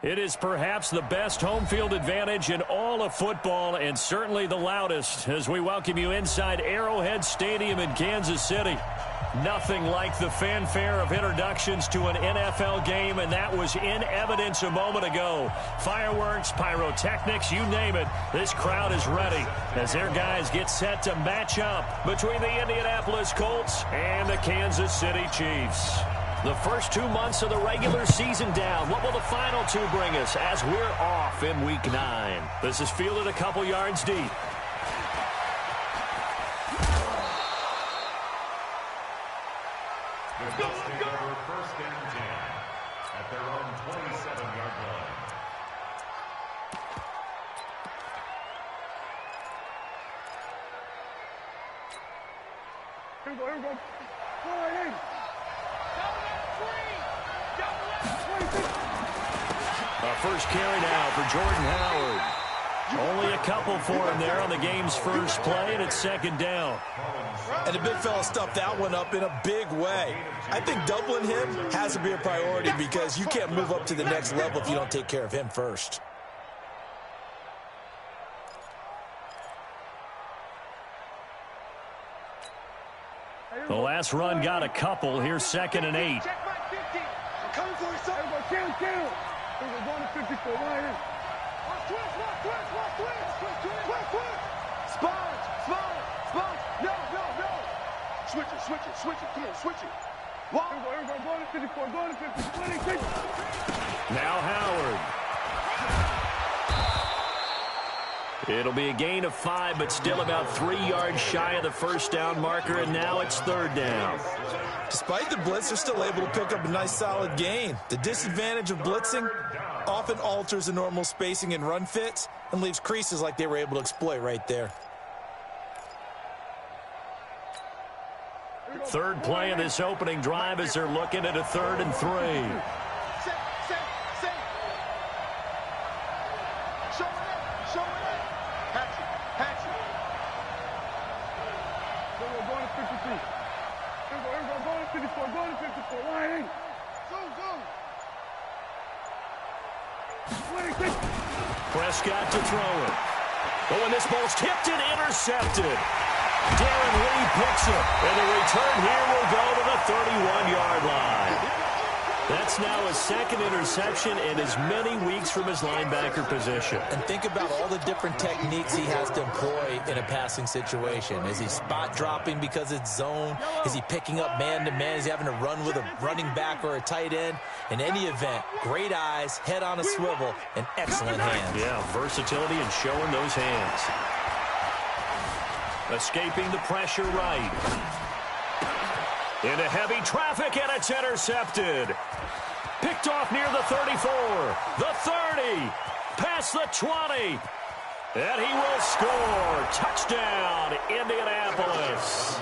It is perhaps the best home field advantage in all of football and certainly the loudest as we welcome you inside Arrowhead Stadium in Kansas City. Nothing like the fanfare of introductions to an NFL game, and that was in evidence a moment ago. Fireworks, pyrotechnics, you name it. This crowd is ready as their guys get set to match up between the Indianapolis Colts and the Kansas City Chiefs. The first 2 months of the regular season down. What will the final two bring us as we're off in Week 9? This is fielded a couple yards deep. First and 10 at their own 27-yard line. Here we go. First carry now for Jordan Howard. Only a couple for him there on the game's first play, and it's second down. And the big fella stuffed that one up in a big way. I think doubling him has to be a priority because you can't move up to the next level if you don't take care of him first. The last run got a couple. Here's 2nd and 8. I'm coming for you, son. Kill. We're going to 54. Right here. Twist. Sponge. No. Switch it. Come on, switch it. Walk. Here we go. Going to 54. Going to 50. 26. Now Howard. It'll be a gain of 5, but still about 3 yards shy of the first down marker, and now it's 3rd down. Despite the blitz, they're still able to pick up a nice solid gain. The disadvantage of blitzing often alters the normal spacing and run fits and leaves creases like they were able to exploit right there. Third play of this opening drive as they're looking at a 3rd and 3. Show it. Patch it. So we're going to 53. Here we go. Going to 54. Going to 54. Right in. Zoom. 26. Prescott to throw it. Oh, and this ball's tipped and intercepted. Darren Lee picks it, and the return here will go to the 31-yard line. That's now his 2nd interception in as many weeks from his linebacker position. And think about all the different techniques he has to employ in a passing situation. Is he spot dropping because it's zone? Is he picking up man-to-man? Is he having to run with a running back or a tight end? In any event, great eyes, head on a swivel, and excellent hands. Yeah, versatility and showing those hands. Escaping the pressure right. Into heavy traffic, and it's intercepted. Picked off near the 34, the 30, past the 20. And he will score. Touchdown, Indianapolis.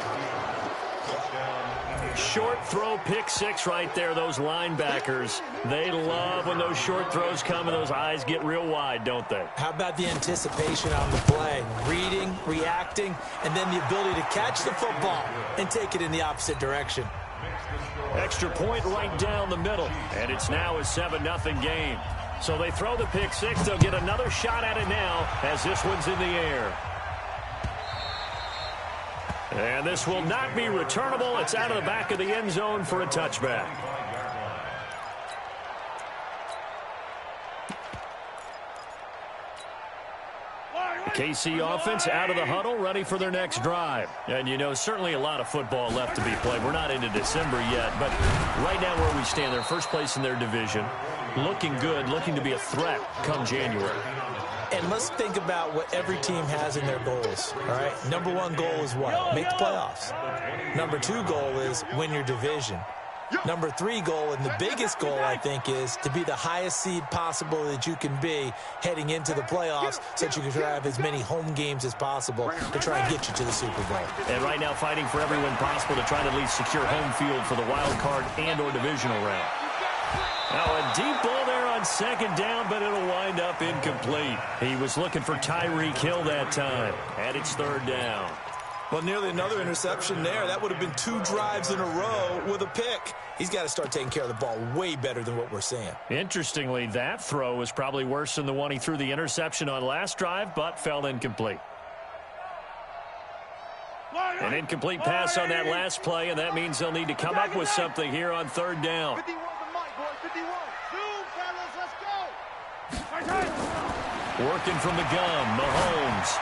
Short throw, pick 6 right there. Those linebackers, they love when those short throws come and those eyes get real wide, don't they? How about the anticipation on the play? Reading, reacting, and then the ability to catch the football and take it in the opposite direction. Extra point right down the middle, and it's now a 7-0 game. So they throw the pick 6. They'll get another shot at it now as this one's in the air. And this will not be returnable. It's out of the back of the end zone for a touchback. KC offense out of the huddle, ready for their next drive. And, you know, certainly a lot of football left to be played. We're not into December yet, but right now where we stand, they're first place in their division. Looking good, looking to be a threat come January. And let's think about what every team has in their goals, all right? Number 1 goal is what? Make the playoffs. Number 2 goal is win your division. Number 3 goal, and the biggest goal, I think, is to be the highest seed possible that you can be heading into the playoffs so that you can have as many home games as possible to try and get you to the Super Bowl. And right now fighting for every win possible to try to at least secure home field for the wild card and or divisional round. Now a deep ball there on 2nd down, but it'll wind up incomplete. He was looking for Tyreek Hill that time, and it's 3rd down. Well, nearly another interception there. That would have been 2 drives in a row with a pick. He's got to start taking care of the ball way better than what we're seeing. Interestingly, that throw was probably worse than the one he threw the interception on last drive, but fell incomplete. An incomplete pass on that last play, and that means they'll need to come up with something here on 3rd down. 51 the mic, boys. 51. Zoom, fellas, let's go. Working from the gun, Mahomes.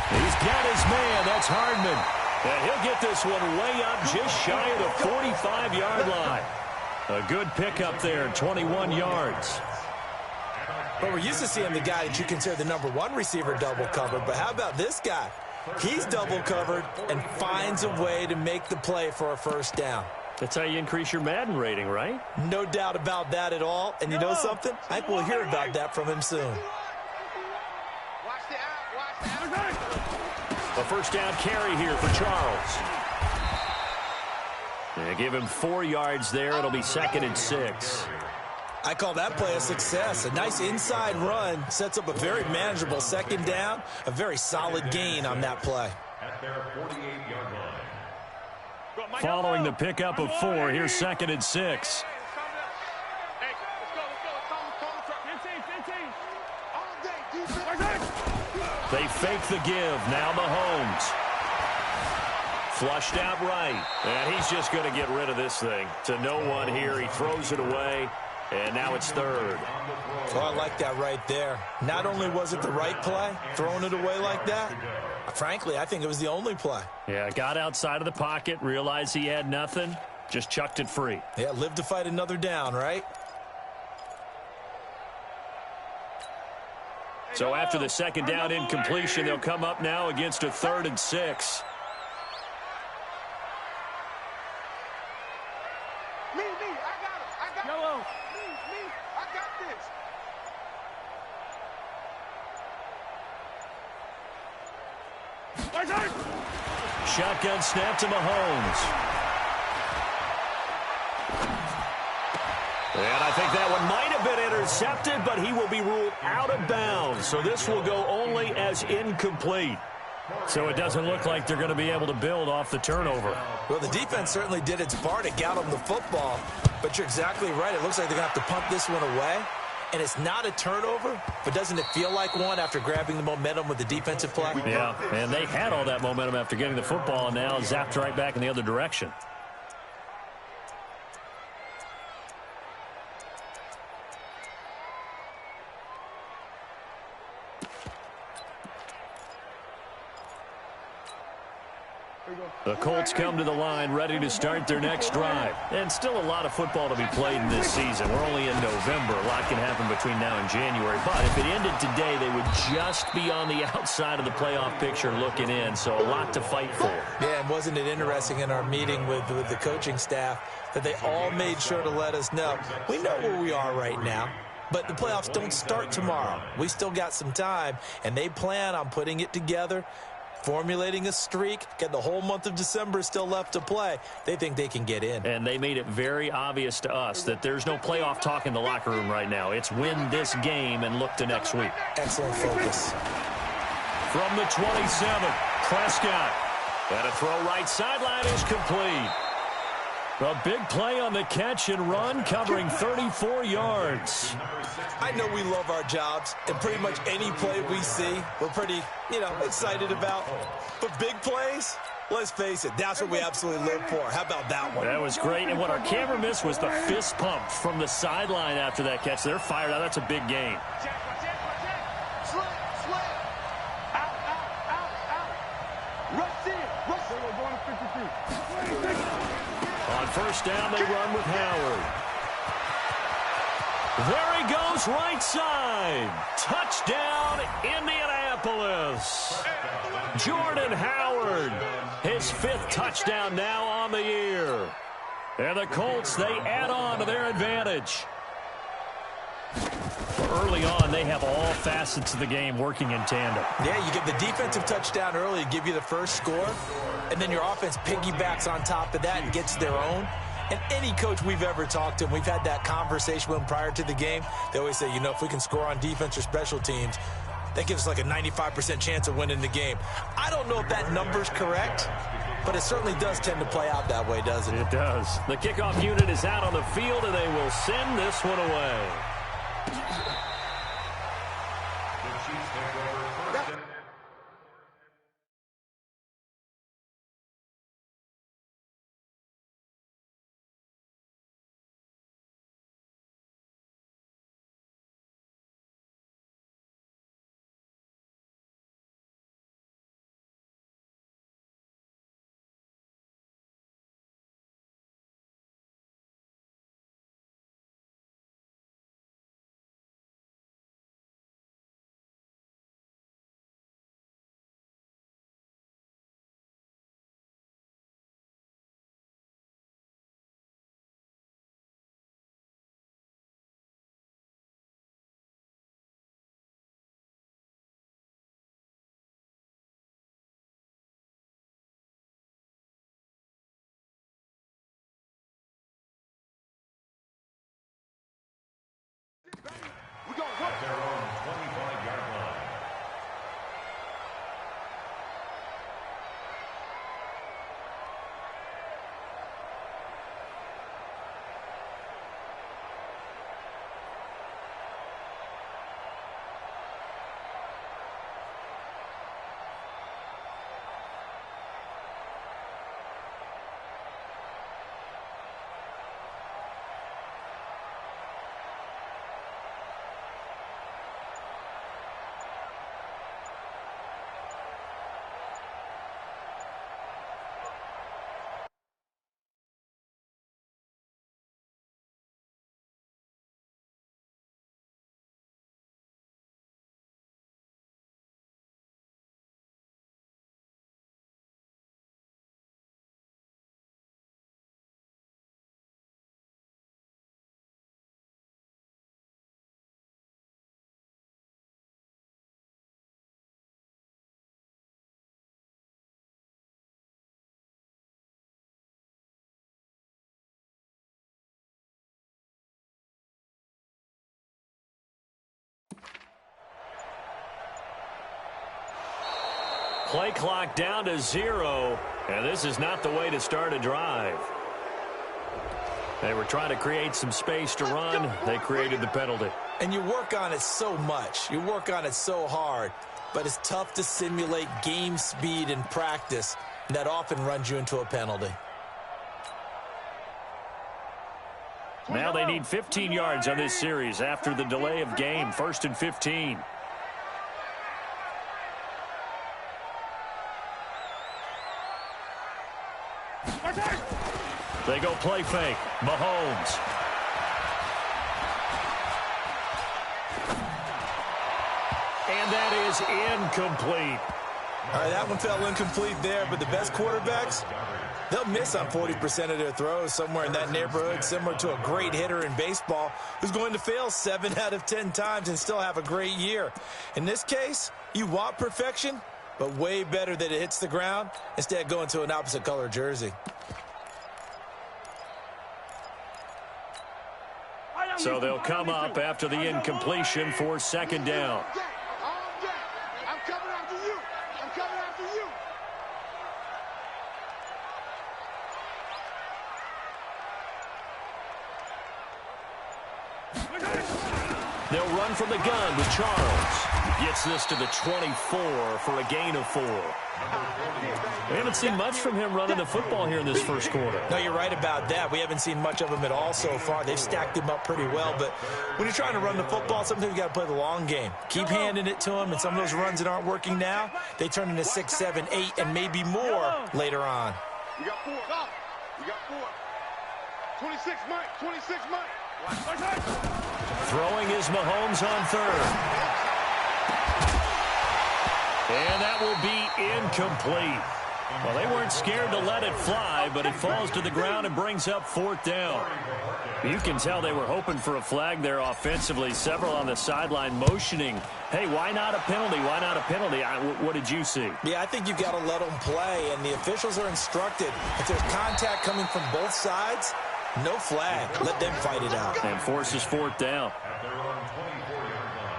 He's got his man. That's Hardman. And he'll get this one way up just shy of the 45-yard line. A good pickup there, 21 yards. But we're used to seeing the guy that you consider the #1 receiver double covered. But how about this guy? He's double covered and finds a way to make the play for a 1st down. That's how you increase your Madden rating, right? No doubt about that at all. And you know something? I think we'll hear about that from him soon. Watch the out. Watch the out. A 1st down carry here for Charles. They give him 4 yards there. It'll be 2nd and 6. I call that play a success. A nice inside run sets up a very manageable 2nd down. A very solid gain on that play. At their 48-yard line. Following the pickup of 4, here's 2nd and 6. Hey, let's go. All day, defense. They fake the give. Now Mahomes. Flushed out right. And he's just going to get rid of this thing. To no one here. He throws it away. And now it's 3rd. Oh, I like that right there. Not only was it the right play, throwing it away like that, frankly, I think it was the only play. Yeah, got outside of the pocket, realized he had nothing, just chucked it free. Yeah, live to fight another down, right? So after the 2nd down incompletion, they'll come up now against a 3rd and 6. Me, I got it. Me, I got this. Shotgun snap to Mahomes. And I think that one might have been intercepted, but he will be ruled out of bounds. So this will go only as incomplete. So it doesn't look like they're going to be able to build off the turnover. Well, the defense certainly did its part to get them the football. But you're exactly right. It looks like they're going to have to punt this one away. And it's not a turnover, but doesn't it feel like one after grabbing the momentum with the defensive play? Yeah, and they had all that momentum after getting the football, and now zapped right back in the other direction. The Colts come to the line ready to start their next drive. And still a lot of football to be played in this season. We're only in November. A lot can happen between now and January. But if it ended today, they would just be on the outside of the playoff picture looking in. So a lot to fight for. Yeah, and wasn't it interesting in our meeting with the coaching staff that they all made sure to let us know, we know where we are right now. But the playoffs don't start tomorrow. We still got some time, and they plan on putting it together, formulating a streak, get the whole month of December still left to play. They think they can get in. And they made it very obvious to us that there's no playoff talk in the locker room right now. It's win this game and look to next week. Excellent focus. From the 27, Prescott. And a throw right sideline is complete. A big play on the catch and run, covering 34 yards. I know we love our jobs, and pretty much any play we see, we're pretty, excited about. But big plays, let's face it, that's what we absolutely live for. How about that one? That was great, and what our camera missed was the fist pump from the sideline after that catch. They're fired out. That's a big gain. Slant. Out. Rush in. Going to 53. On first down, they run with Howard. There he goes, right side. Touchdown, Indianapolis. Jordan Howard, his 5th touchdown now on the year. And the Colts, they add on to their advantage. Early on, they have all facets of the game working in tandem. Yeah, you get the defensive touchdown early to give you the first score, and then your offense piggybacks on top of that and gets their own. And any coach we've ever talked to, and we've had that conversation with them prior to the game, they always say, if we can score on defense or special teams, that gives like a 95% chance of winning the game. I don't know if that number's correct, but it certainly does tend to play out that way, doesn't it? It does. The kickoff unit is out on the field, and they will send this one away. We're going to work. At their own 25-yard line. Play clock down to 0, and this is not the way to start a drive. They were trying to create some space to run. They created the penalty. And you work on it so much. You work on it so hard. But it's tough to simulate game speed in practice. And that often runs you into a penalty. Now they need 15 yards on this series after the delay of game. 1st and 15. They go play fake. Mahomes. And that is incomplete. All right, that one fell incomplete there, but the best quarterbacks, they'll miss on 40% of their throws, somewhere in that neighborhood, similar to a great hitter in baseball who's going to fail 7 out of 10 times and still have a great year. In this case, you want perfection, but way better that it hits the ground instead of going to an opposite color jersey. So they'll come up after the incompletion for 2nd down. I'm coming after you. I'm coming after you. They'll run from the gun with Charles. Gets this to the 24 for a gain of 4. We haven't seen much from him running the football here in this first quarter. No, you're right about that. We haven't seen much of him at all so far. They've stacked him up pretty well, but when you're trying to run the football, sometimes you got to play the long game. Keep handing it to him, and some of those runs that aren't working now, they turn into 6, 7, 8, and maybe more later on. You got 4. You got 4. 26, Mike. 26, Mike. Throwing is Mahomes on 3rd. And that will be incomplete. Well, they weren't scared to let it fly, but it falls to the ground and brings up 4th down. You can tell they were hoping for a flag there offensively. Several on the sideline motioning, hey, why not a penalty? Why not a penalty? What did you see? Yeah, I think you've got to let them play, and the officials are instructed. If there's contact coming from both sides, no flag. Let them fight it out. And forces 4th down. At their own 24-yard line.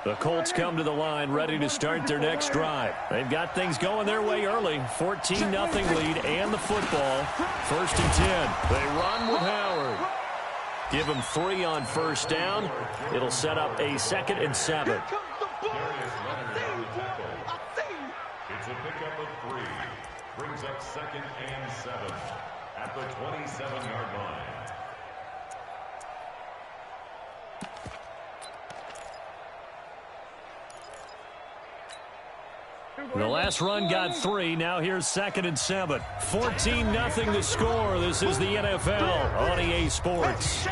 The Colts come to the line ready to start their next drive. They've got things going their way early. 14-0 lead and the football. 1st and 10. They run with Howard. Give him 3 on 1st down. It'll set up a 2nd and 7. It's a pickup of 3. Brings up 2nd and 7 at the 27-yard line. The last run got 3. Now here's 2nd and 7. 14-0 the score. This is the NFL on EA Sports.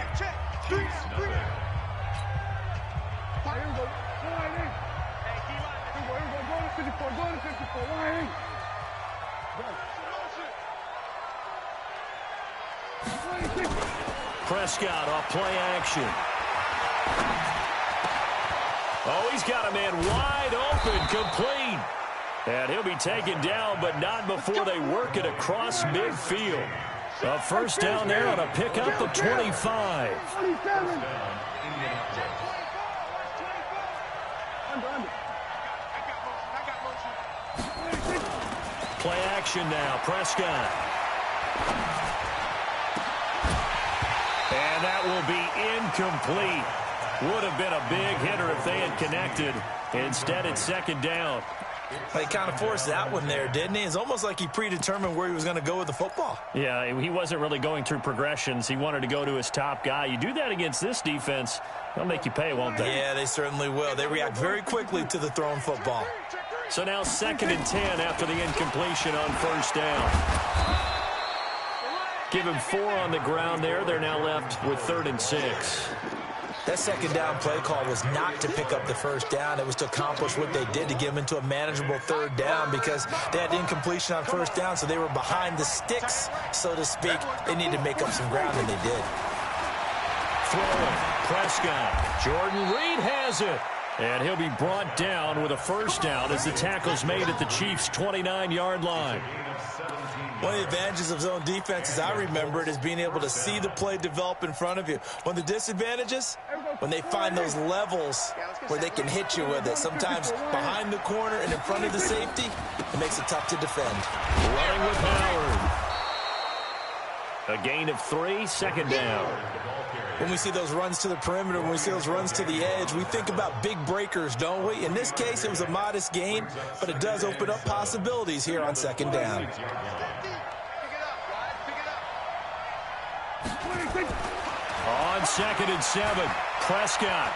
Prescott off play action. Oh, he's got a man wide open, complete. And he'll be taken down, but not before they work it across midfield. A 1st down there on a pickup of 25. Play action now, Prescott. And that will be incomplete. Would have been a big hitter if they had connected. Instead, it's 2nd down. He kind of forced that one there, didn't he? It's almost like he predetermined where he was going to go with the football. Yeah, he wasn't really going through progressions. He wanted to go to his top guy. You do that against this defense, they'll make you pay, won't they? Yeah, they certainly will. They react very quickly to the thrown football. So now 2nd and 10 after the incompletion on 1st down. Give him 4 on the ground there. They're now left with 3rd and 6. That 2nd down play call was not to pick up the 1st down. It was to accomplish what they did to get them into a manageable 3rd down because they had incompletion on 1st down, so they were behind the sticks, so to speak. They needed to make up some ground, and they did. Throwing, Prescott. Jordan Reed has it. And he'll be brought down with a 1st down as the tackle's made at the Chiefs' 29-yard line. One of the advantages of zone defense, as I remember it, is being able to see the play develop in front of you. One of the disadvantages, when they find those levels where they can hit you with it, sometimes behind the corner and in front of the safety, it makes it tough to defend. Running with Howard. A gain of 3, 2nd down. When we see those runs to the perimeter, when we see those runs to the edge, we think about big breakers, don't we? In this case, it was a modest gain, but it does open up possibilities here on 2nd down. On 2nd and 7, Prescott.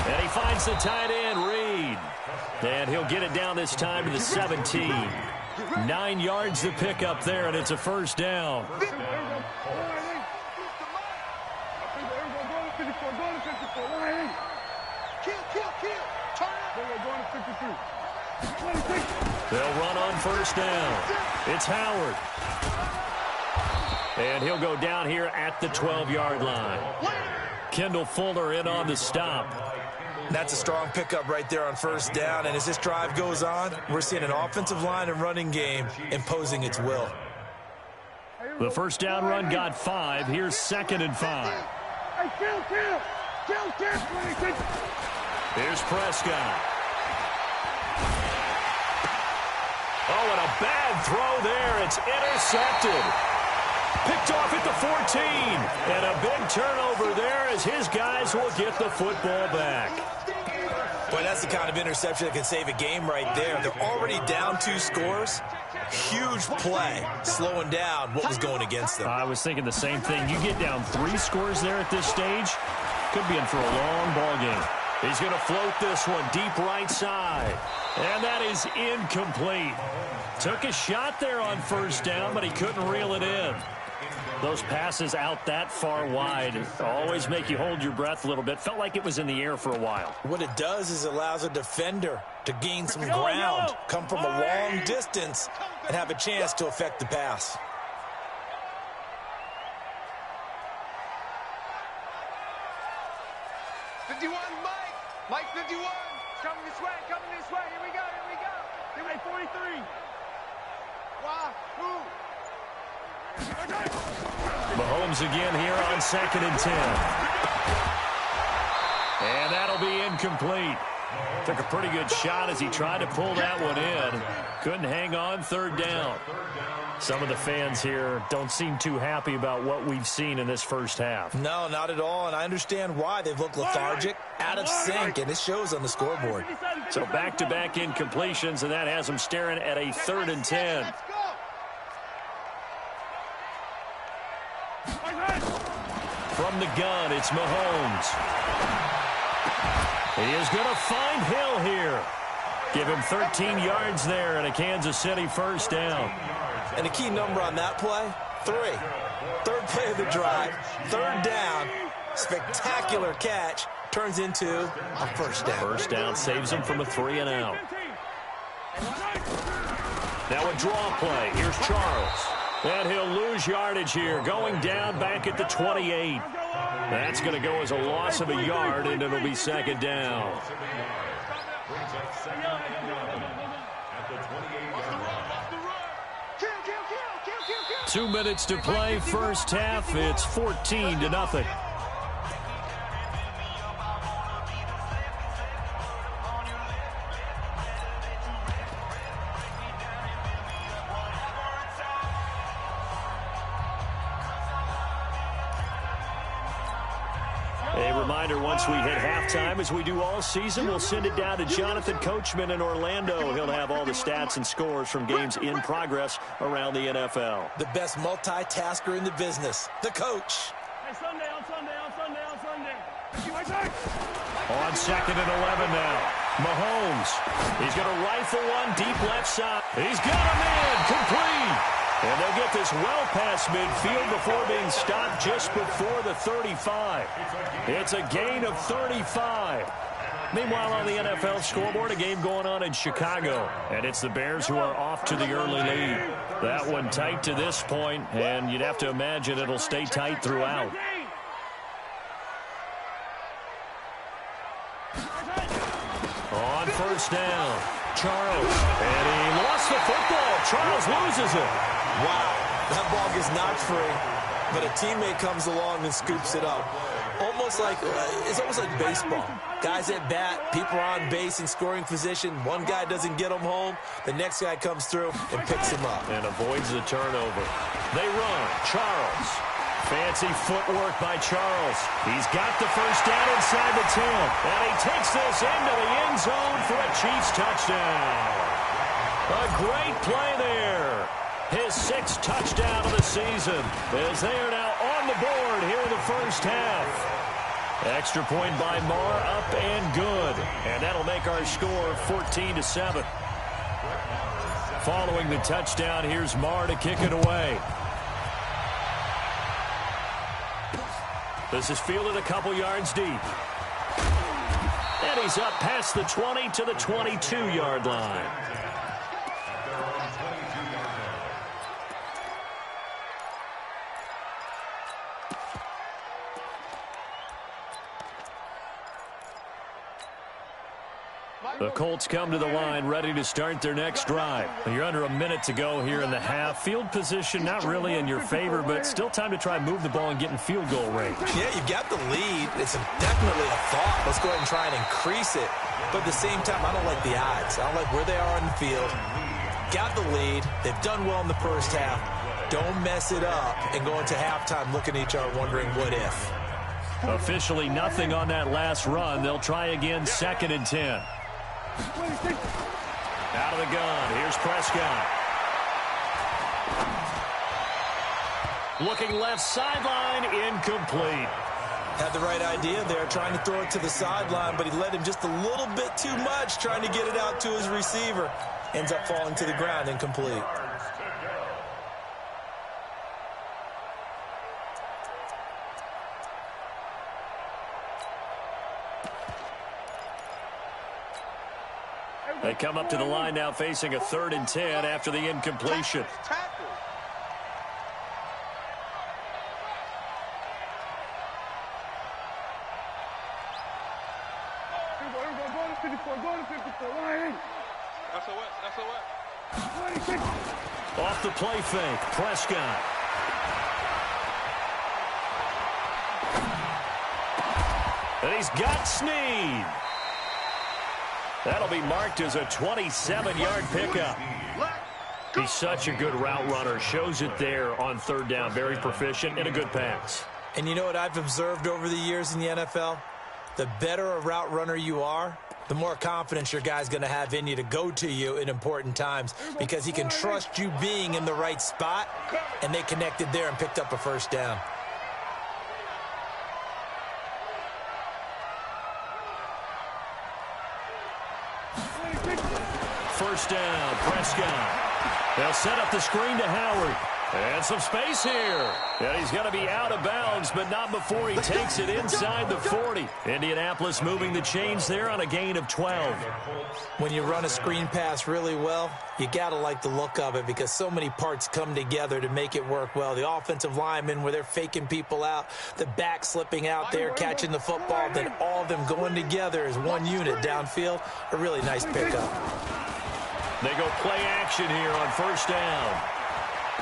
And he finds the tight end, Reed. And he'll get it down this time to the 17. 9 yards to pick up there, and it's a 1st down. They'll run on 1st down. It's Howard. And he'll go down here at the 12-yard line. Kendall Fuller in on the stop. That's a strong pickup right there on 1st down. And as this drive goes on, we're seeing an offensive line and running game imposing its will. The 1st down run got 5. Here's 2nd and 5. Here's Prescott. Oh, and a bad throw there. It's intercepted. Picked off at the 14. And a big turnover there as his guys will get the football back. Boy, that's the kind of interception that can save a game right there. They're already down 2 scores. Huge play, slowing down what was going against them. I was thinking the same thing. You get down 3 scores there at this stage, could be in for a long ball game. He's going to float this one deep right side. And that is incomplete. Took a shot there on 1st down, but he couldn't reel it in. Those passes out that far wide always make you hold your breath a little bit. Felt like it was in the air for a while. What it does is it allows a defender to gain some ground, come from a long distance, and have a chance to affect the pass. Mike 51. Coming this way, Here we go. Give me 43. Wahoo. Mahomes again here on 2nd and 10. And incomplete. Took a pretty good shot as he tried to pull that one in. Couldn't hang on, third down. Some of the fans here don't seem too happy about what we've seen in this first half. No, not at all, and I understand why. They've looked lethargic, out of sync, and it shows on the scoreboard. So back-to-back incompletions, and that has them staring at a 3rd and 10. From the gun, it's Mahomes. He is going to find Hill here. Give him 13 yards there and a Kansas City first down. And a key number on that play, 3. Third play of the drive, 3rd down, spectacular catch, turns into a first down. First down saves him from a 3 and out. Now a draw play. Here's Charles. And he'll lose yardage here, going down back at the 28. That's going to go as a loss of a yard, and it'll be 2nd down. 2 minutes to play, first half. It's 14-0. A reminder, once we hit halftime, as we do all season, we'll send it down to Jonathan Coachman in Orlando. He'll have all the stats and scores from games in progress around the NFL. The best multitasker in the business, the coach. Hey, Sunday. On 2nd and 11 now. Mahomes. He's going to rifle one deep left side. He's got him in. Complete. And they'll get this well past midfield before being stopped just before the 35. It's a gain of 35. Meanwhile, on the NFL scoreboard, a game going on in Chicago. And it's the Bears who are off to the early lead. That one tight to this point, and you'd have to imagine it'll stay tight throughout. On first down, Charles. And he lost the football. Charles loses it. Wow, that ball gets knocked free, but a teammate comes along and scoops it up. It's almost like baseball. Guys at bat, people are on base in scoring position. One guy doesn't get him home. The next guy comes through and picks him up. And avoids the turnover. They run. Charles. Fancy footwork by Charles. He's got the first down inside the 10. And he takes this into the end zone for a Chiefs touchdown. A great play there. His 6th touchdown of the season, as they are now on the board here in the first half. Extra point by Marr, up and good. And that'll make our score 14-7. Following the touchdown, here's Marr to kick it away. This is fielded a couple yards deep. And he's up past the 20 to the 22-yard line. The Colts come to the line, ready to start their next drive. You're under a minute to go here in the half. Field position not really in your favor, but still time to try and move the ball and get in field goal range. Yeah, you've got the lead. It's definitely a thought. Let's go ahead and try and increase it. But at the same time, I don't like the odds. I don't like where they are on the field. Got the lead. They've done well in the first half. Don't mess it up and go into halftime looking at each other wondering what if. Officially nothing on that last run. They'll try again, 2nd and 10. Out of the gun, here's Prescott. Looking left sideline, incomplete. Had the right idea there, trying to throw it to the sideline, but he led him just a little bit too much, trying to get it out to his receiver. Ends up falling to the ground, incomplete. They come up to the line now facing a 3rd and 10 after the incompletion. Off the play fake, Prescott. And he's got Snead. That'll be marked as a 27-yard pickup. He's such a good route runner. Shows it there on third down. Very proficient and a good pass. And you know what I've observed over the years in the NFL? The better a route runner you are, the more confidence your guy's going to have in you to go to you in important times because he can trust you being in the right spot, and they connected there and picked up a first down. First down, Prescott. They'll set up the screen to Howard. And some space here. And he's going to be out of bounds, but not before he takes it inside the 40. Indianapolis moving the chains there on a gain of 12. When you run a screen pass really well, you got to like the look of it because so many parts come together to make it work well. The offensive linemen where they're faking people out, the back slipping out there, catching the football, then all of them going together as one unit downfield. A really nice pickup. They go play action here on first down.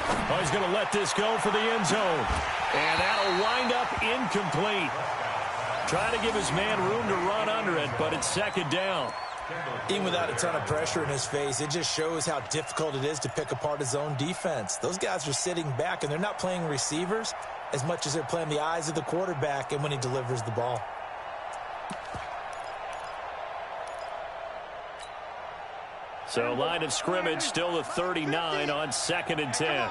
Oh, he's going to let this go for the end zone. And that'll wind up incomplete. Trying to give his man room to run under it, but it's second down. Even without a ton of pressure in his face, it just shows how difficult it is to pick apart his own defense. Those guys are sitting back, and they're not playing receivers as much as they're playing the eyes of the quarterback and when he delivers the ball. So line of scrimmage still the 39 on 2nd and 10.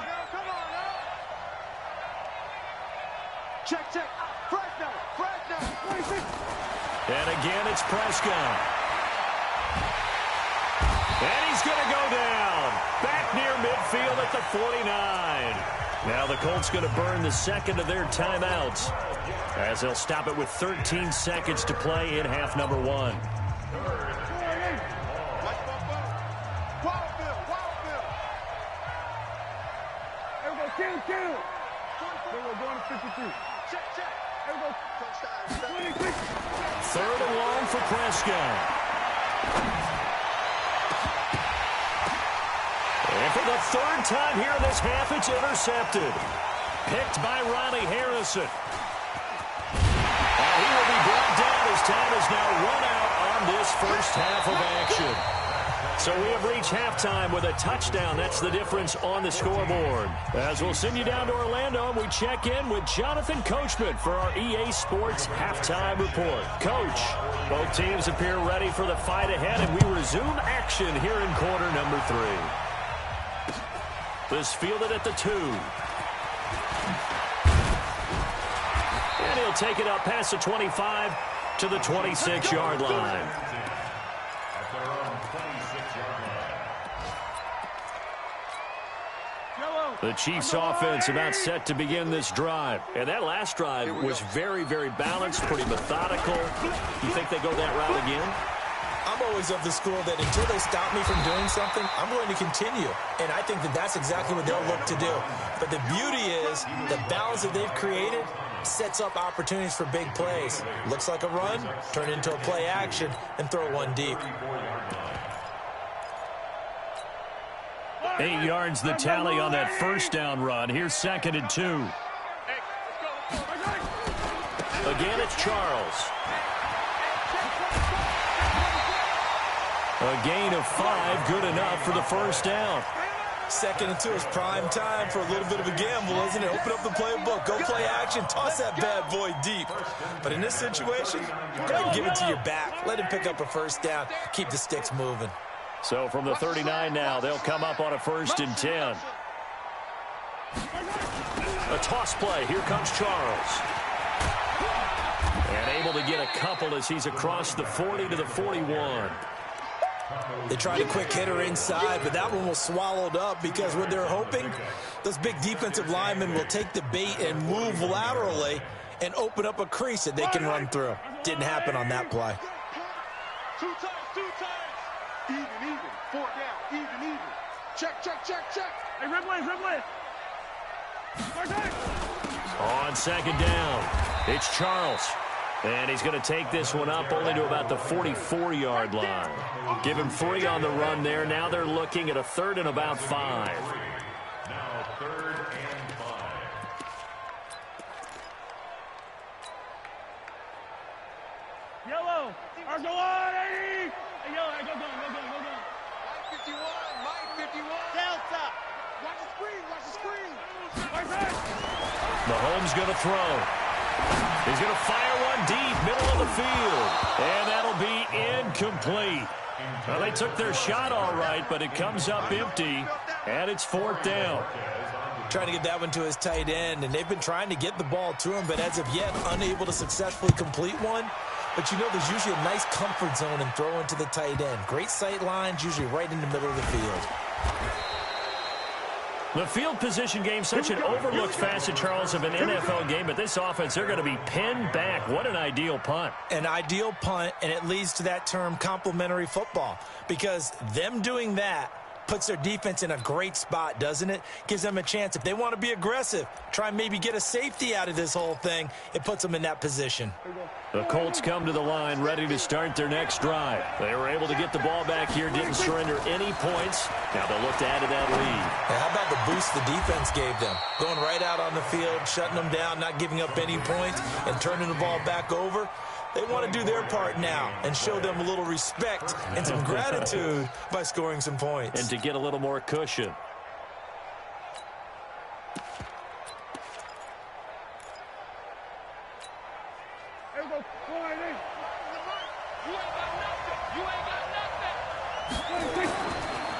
Check. Prescott. 26. And again, it's Prescott. And he's going to go down. Back near midfield at the 49. Now the Colts going to burn the second of their timeouts as they'll stop it with 13 seconds to play in half number 1. Kill. We're going to 52. Check. There we go. Touchdown. 26. Third and long for Prescott. And for the third time here in this half, it's intercepted. Picked by Ronnie Harrison. And he will be brought down as time is now run out on this first half of action. So we have reached halftime with a touchdown. That's the difference on the scoreboard. As we'll send you down to Orlando, we check in with Jonathan Coachman for our EA Sports Halftime Report. Coach, both teams appear ready for the fight ahead, and we resume action here in quarter number 3. This fielded at the 2. And he'll take it up past the 25 to the 26-yard line. The Chiefs offense about set to begin this drive. And that last drive was very, very balanced, pretty methodical. You think they go that route again? I'm always of the school that until they stop me from doing something, I'm going to continue. And I think that that's exactly what they'll look to do. But the beauty is the balance that they've created sets up opportunities for big plays. Looks like a run, turn into a play action, and throw one deep. 8 yards the tally on that first down run. Here's 2nd and 2. Again, it's Charles. A gain of 5, good enough for the first down. 2nd and 2 is prime time for a little bit of a gamble, isn't it? Open up the playbook, go play action, toss that bad boy deep. But in this situation, go ahead and give it to your back. Let him pick up a first down. Keep the sticks moving. So from the 39 now, they'll come up on a 1st and 10. A toss play. Here comes Charles. And able to get a couple as he's across the 40 to the 41. They tried a quick hitter inside, but that one was swallowed up because what they're hoping, those big defensive linemen will take the bait and move laterally and open up a crease that they can run through. Didn't happen on that play. Two times. Even. 4 down. Even. Check. Hey, Ridley. On 2nd down, it's Charles. And he's going to take this one up only to about the 44-yard line. Give him 3 on the run there. Now they're looking at a 3rd and about 5. Now 3rd and 5. Yellow. Go on, Eddie! Hey, go. Mike 51, Mike 51. Delta. Watch the screen. Mahomes going to throw. He's going to fire one deep, middle of the field. And that'll be incomplete. Well, they took their shot all right, but it comes up empty, and it's 4th down. Trying to get that one to his tight end, and they've been trying to get the ball to him, but as of yet, unable to successfully complete one. But you know there's usually a nice comfort zone in throwing to the tight end. Great sight lines, usually right in the middle of the field. The field position game, such an overlooked facet, Charles, of an NFL game, but this offense, they're going to be pinned back. What an ideal punt. An ideal punt, and it leads to that term complementary football, because them doing that puts their defense in a great spot, doesn't it? Gives them a chance. If they want to be aggressive, try and maybe get a safety out of this whole thing, it puts them in that position. The Colts come to the line ready to start their next drive. They were able to get the ball back here, didn't surrender any points. Now they'll look to add to that lead. And how about the boost the defense gave them? Going right out on the field, shutting them down, not giving up any points, and turning the ball back over. They want to do their part now and show them a little respect and some gratitude by scoring some points. And to get a little more cushion.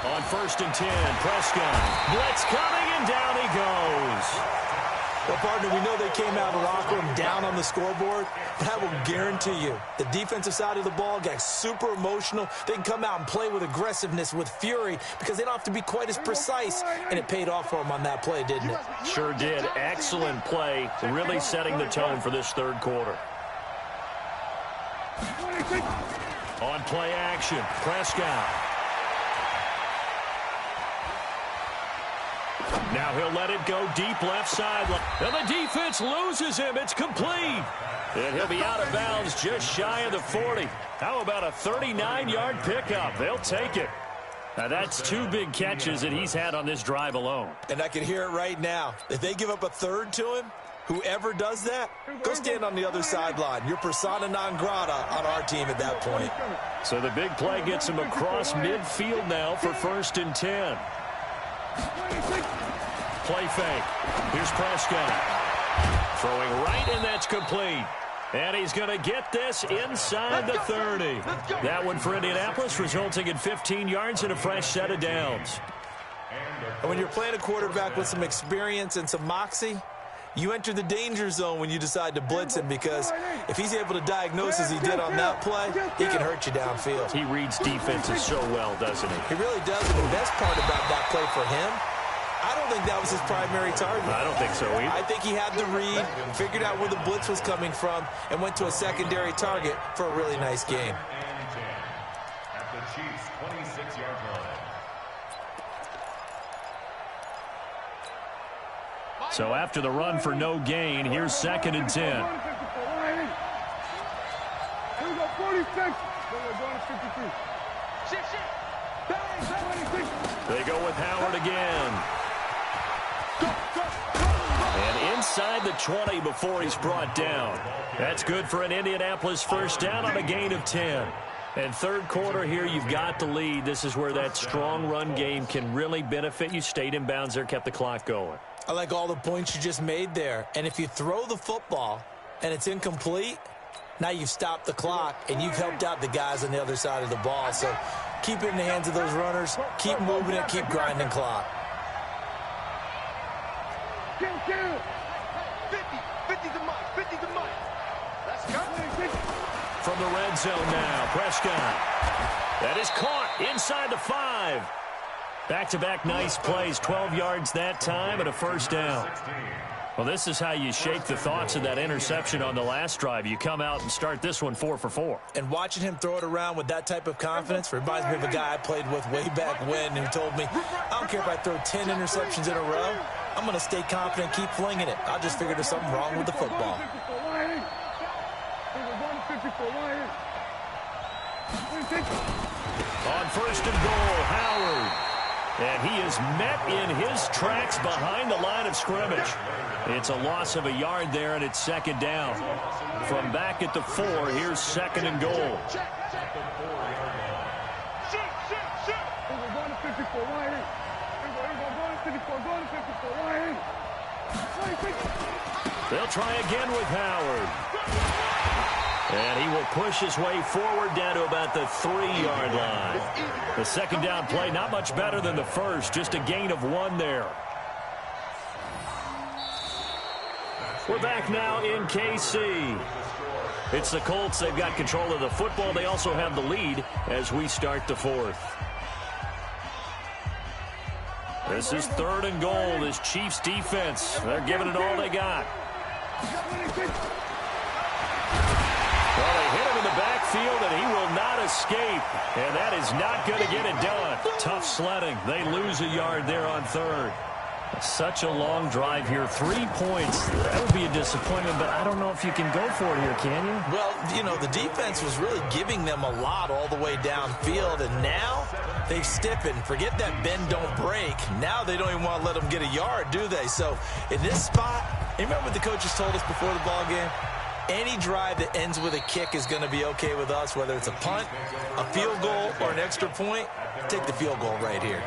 On 1st and 10, Prescott. Blitz coming, and down he goes. Well, partner, we know they came out of the locker room down on the scoreboard, but I will guarantee you the defensive side of the ball got super emotional. They can come out and play with aggressiveness, with fury, because they don't have to be quite as precise, and it paid off for them on that play, didn't it? Sure did. Excellent play, really setting the tone for this 3rd quarter. On play action, Prescott. Now he'll let it go deep left sideline. And the defense loses him. It's complete. And he'll be out of bounds just shy of the 40. How about a 39-yard pickup? They'll take it. Now that's 2 big catches that he's had on this drive alone. And I can hear it right now. If they give up a 3rd to him, whoever does that, go stand on the other sideline. You're persona non grata on our team at that point. So the big play gets him across midfield now for 1st and 10. Play fake. Here's Prescott. Throwing right, and that's complete. And he's going to get this inside the 30. That one for Indianapolis, resulting in 15 yards and a fresh set of downs. And when you're playing a quarterback with some experience and some moxie, you enter the danger zone when you decide to blitz him, because if he's able to diagnose as he did on that play, he can hurt you downfield. He reads defenses so well, doesn't he? He really does. And the best part about that play for him, I don't think that was his primary target. I don't think so either. I think he had the read, figured out where the blitz was coming from, and went to a secondary target for a really nice game. At the Chiefs' 26-yard line. So after the run for no gain, here's 2nd and 10. Here we go, 46. Going to 53. They go with Howard again. And inside the 20 before he's brought down. That's good for an Indianapolis 1st down on a gain of 10. And 3rd quarter here, you've got the lead. This is where that strong run game can really benefit you. Stayed in bounds there, kept the clock going. I like all the points you just made there. And if you throw the football and it's incomplete, now you've stopped the clock and you've helped out the guys on the other side of the ball. So keep it in the hands of those runners. Keep moving it. Keep grinding clock. 50 to Mike. Let's go. From the red zone now, Prescott. That is caught inside the 5. Back-to-back nice plays, 12 yards that time and a 1st down. Well, this is how you shake the thoughts of that interception on the last drive. You come out and start this one 4 for 4. And watching him throw it around with that type of confidence reminds me of a guy I played with way back when who told me, I don't care if I throw 10 interceptions in a row. I'm going to stay confident, keep flinging it. I'll just figure there's something wrong with the football. On 1st and goal, Howard. And he is met in his tracks behind the line of scrimmage. It's a loss of a yard there, and it's 2nd down. From back at the 4, here's 2nd and goal. at the 4-yard line. Shit. We're going to 54. Why ain't? Go to 54. Go to 54. Why ain't? They'll try again with Howard. And he will push his way forward down to about the 3-yard line. The second down play, not much better than the first, just a gain of 1 there. We're back now in KC. It's the Colts. They've got control of the football. They also have the lead as we start the 4th. This is 3rd and goal. This Chiefs defense, they're giving it all they got. Well, they hit him in the backfield, and he will not escape. And that is not going to get it done. Tough sledding. They lose a yard there on 3rd. Such a long drive here. 3 points. That would be a disappointment, but I don't know if you can go for it here, can you? Well, you know, the defense was really giving them a lot all the way downfield, and now they've stiffened. Forget that bend, don't break. Now they don't even want to let them get a yard, do they? So in this spot, you remember what the coaches told us before the ball game? Any drive that ends with a kick is going to be okay with us, whether it's a punt, a field goal, or an extra point. Take the field goal right here.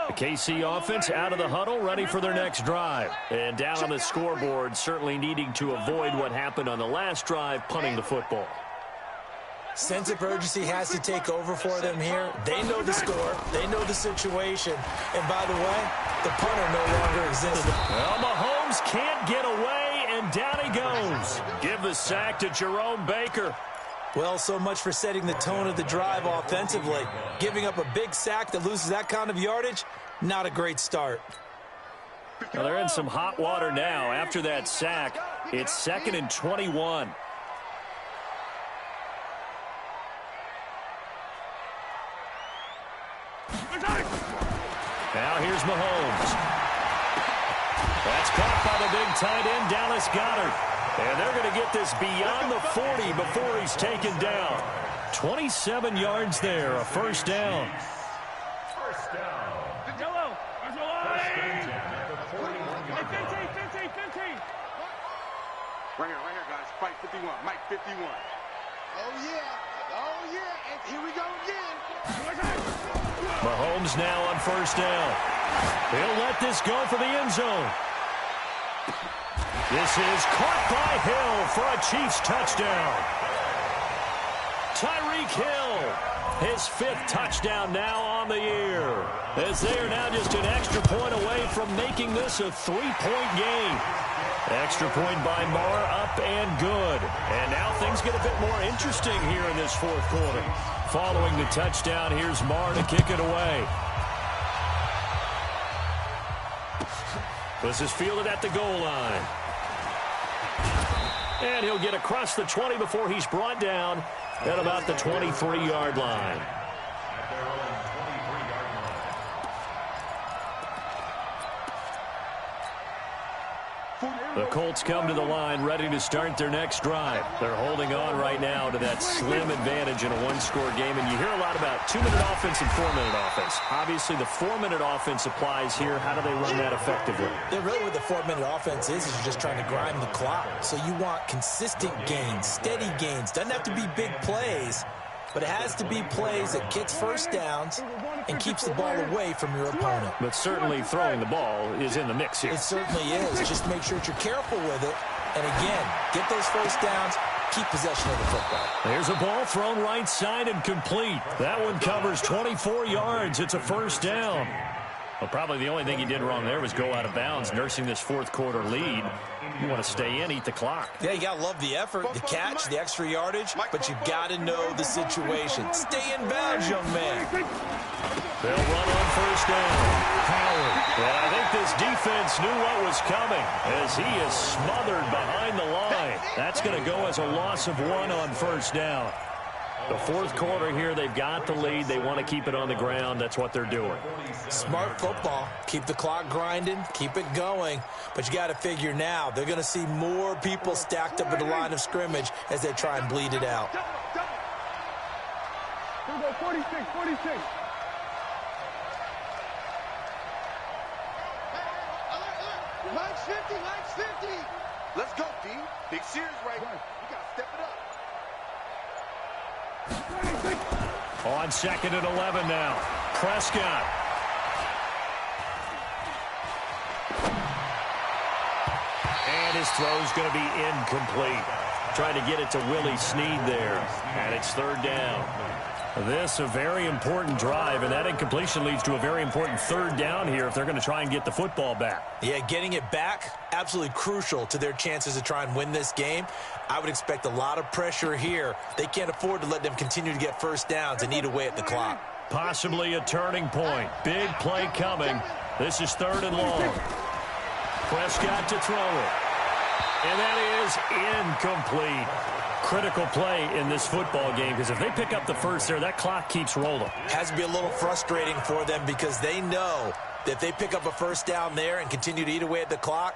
The KC offense out of the huddle, ready for their next drive. And down on the scoreboard, certainly needing to avoid what happened on the last drive, punting the football. Sense of urgency has to take over for them here. They know the score. They know the situation. And by the way, the punter no longer exists. Well, Mahomes can't get away, and down he goes. Give the sack to Jerome Baker. Well, so much for setting the tone of the drive offensively. Giving up a big sack that loses that kind of yardage, not a great start. Well, they're in some hot water now. After that sack, it's 2nd and 21. Now here's Mahomes. That's caught by the big tight end, Dallas Goedert. And they're going to get this beyond the 40 before he's taken down. 27 yards there, a first down. First down. Yellow. That's a line. First and 10 at the 41-yard line. 15. Right here, guys. Fight 51. Mike 51. Oh, yeah. And here we go again. Mahomes now on first down. He'll let this go for the end zone. This is caught by Hill for a Chiefs touchdown. Tyreek Hill, his 5th touchdown now on the year, as they are now just an extra point away from making this a 3-point game. Extra point by Marr, up and good. And now things get a bit more interesting here in this 4th quarter. Following the touchdown, here's Marr to kick it away. This is fielded at the goal line. And he'll get across the 20 before he's brought down at about the 23-yard line. At their own 23-yard line. The Colts come to the line ready to start their next drive. They're holding on right now to that slim advantage in a 1-score game. And you hear a lot about 2-minute offense and 4-minute offense. Obviously, the 4-minute offense applies here. How do they run that effectively? Yeah, really what the 4-minute offense is you're just trying to grind the clock. So you want consistent gains, steady gains. Doesn't have to be big plays, but it has to be plays that gets first downs and keeps the ball away from your opponent. But certainly throwing the ball is in the mix here. It certainly is. Just make sure that you're careful with it. And again, get those first downs, keep possession of the football. There's a ball thrown right side and complete. That one covers 24 yards. It's a first down. Well, probably the only thing he did wrong there was go out of bounds, nursing this 4th quarter lead. You want to stay in, eat the clock. Yeah, you got to love the effort, the catch, the extra yardage, but you got to know the situation. Stay in bounds, young man. They'll run on first down. Howard. And I think this defense knew what was coming as he is smothered behind the line. That's going to go as a loss of 1 on first down. The 4th quarter here, they've got the lead. They want to keep it on the ground. That's what they're doing. Smart football. Keep the clock grinding. Keep it going. But you got to figure now, they're going to see more people stacked up at the line of scrimmage as they try and bleed it out. Here we go, 46, 46. Line's 50, line's 50. Let's go, D. Big series right here. You got to step it up. On 2nd and 11 now. Prescott. And his throw's going to be incomplete. Trying to get it to Willie Snead there. And it's 3rd down. This a very important drive, and that incompletion leads to a very important 3rd down here if they're going to try and get the football back. Yeah, getting it back, absolutely crucial to their chances to try and win this game. I would expect a lot of pressure here. They can't afford to let them continue to get first downs and eat away at the clock. Possibly a turning point. Big play coming. This is 3rd and long. Prescott to throw it. And that is incomplete. Critical play in this football game, because if they pick up the first there, that clock keeps rolling. Has to be a little frustrating for them because they know that if they pick up a first down there and continue to eat away at the clock,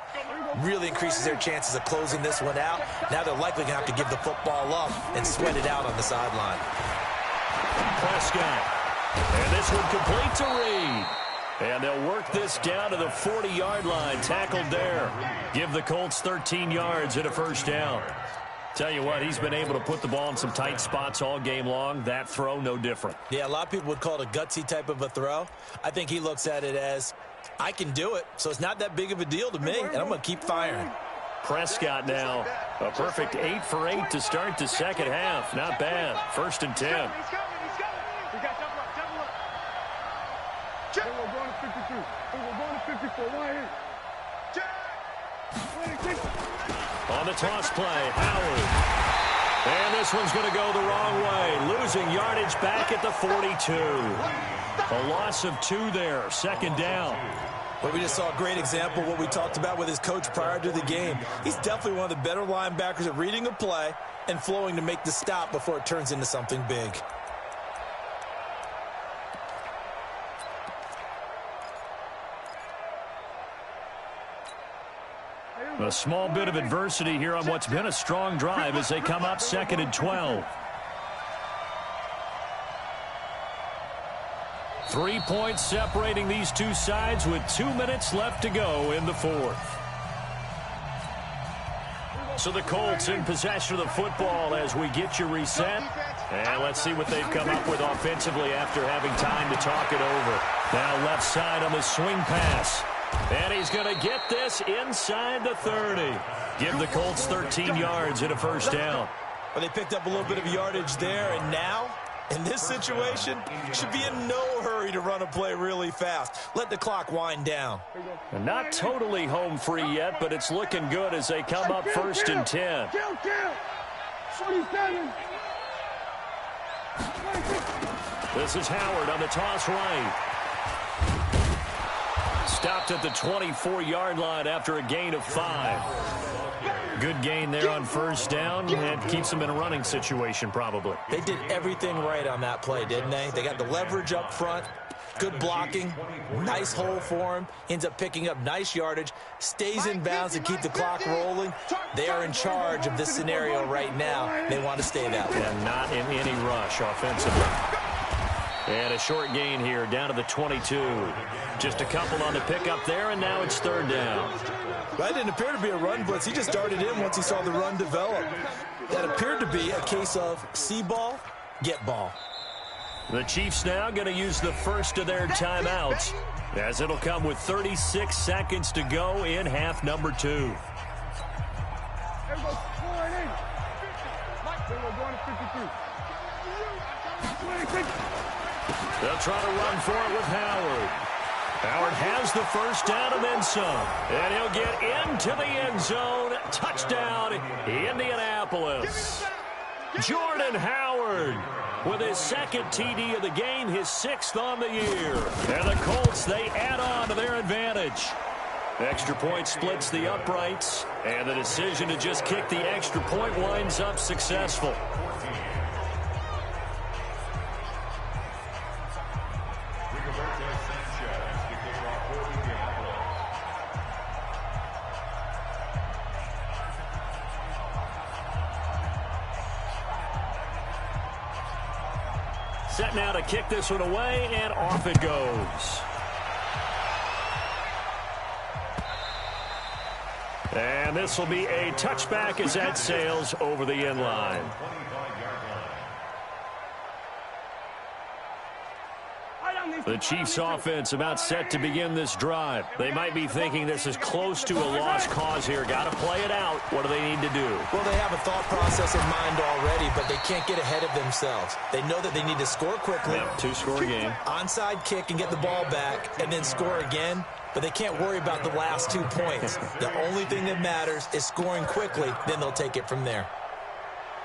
really increases their chances of closing this one out. Now they're likely going to have to give the football up and sweat it out on the sideline. Prescott. And this one complete to Reed. And they'll work this down to the 40-yard line. Tackled there. Give the Colts 13 yards and a first down. Tell you what, he's been able to put the ball in some tight spots all game long. That throw, no different. Yeah, a lot of people would call it a gutsy type of a throw. I think he looks at it as, I can do it, so it's not that big of a deal to me, and I'm going to keep firing. Prescott now, a perfect 8 for 8 to start the second half. Not bad. 1st and 10. He's coming. We got double up. Check. We're going to 52. We're going to 54. One hit. Check. On the toss play, Howard. And this one's going to go the wrong way. Losing yardage back at the 42. A loss of 2 there. 2nd down. But we just saw a great example of what we talked about with his coach prior to the game. He's definitely one of the better linebackers at reading a play and flowing to make the stop before it turns into something big. A small bit of adversity here on what's been a strong drive as they come up 2nd and 12. 3 points separating these two sides with 2 minutes left to go in the 4th. So the Colts in possession of the football as we get you reset. And let's see what they've come up with offensively after having time to talk it over. Now left side on the swing pass. And he's going to get this inside the 30. Give the Colts 13 yards and a first down. Well, they picked up a little bit of yardage there, and now, in this situation, should be in no hurry to run a play really fast. Let the clock wind down. And not totally home free yet, but it's looking good as they come up 1st and 10. 47. This is Howard on the toss right. Stopped at the 24-yard line after a gain of 5. Good gain there on first down, and keeps them in a running situation probably. They did everything right on that play, didn't they? They got the leverage up front, good blocking, nice hole for him, ends up picking up nice yardage, stays in bounds to keep the clock rolling. They are in charge of this scenario right now. They want to stay that way. And not in any rush offensively. And a short gain here down to the 22. Just a couple on the pickup there, and now it's 3rd down. That didn't appear to be a run blitz. He just darted in once he saw the run develop. That appeared to be a case of see ball, get ball. The Chiefs now going to use the first of their timeouts, as it'll come with 36 seconds to go in half number 2. They'll try to run for it with Howard. Howard has the first down and then some. And he'll get into the end zone. Touchdown, Indianapolis. Jordan Howard with his 2nd TD of the game, his 6th on the year. And the Colts, they add on to their advantage. Extra point splits the uprights, and the decision to just kick the extra point winds up successful. Set now to kick this one away, and off it goes. And this will be a touchback as that sails over the end line. The Chiefs offense about set to begin this drive. They might be thinking this is close to a lost cause here. Got to play it out. What do they need to do? Well, they have a thought process in mind already, but they can't get ahead of themselves. They know that they need to score quickly. Yep, two-score game. Onside kick and get the ball back and then score again. But they can't worry about the last 2 points. The only thing that matters is scoring quickly. Then they'll take it from there.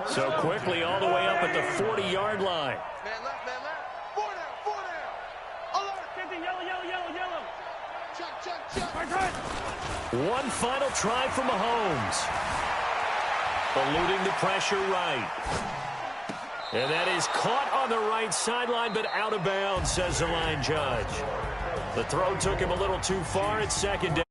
So quickly all the way up at the 40-yard line. Man left, man left. 4 down, 4 down. Alert. Yellow. Check. One final try for Mahomes. Eluding the pressure right. And that is caught on the right sideline, but out of bounds, says the line judge. The throw took him a little too far at second down.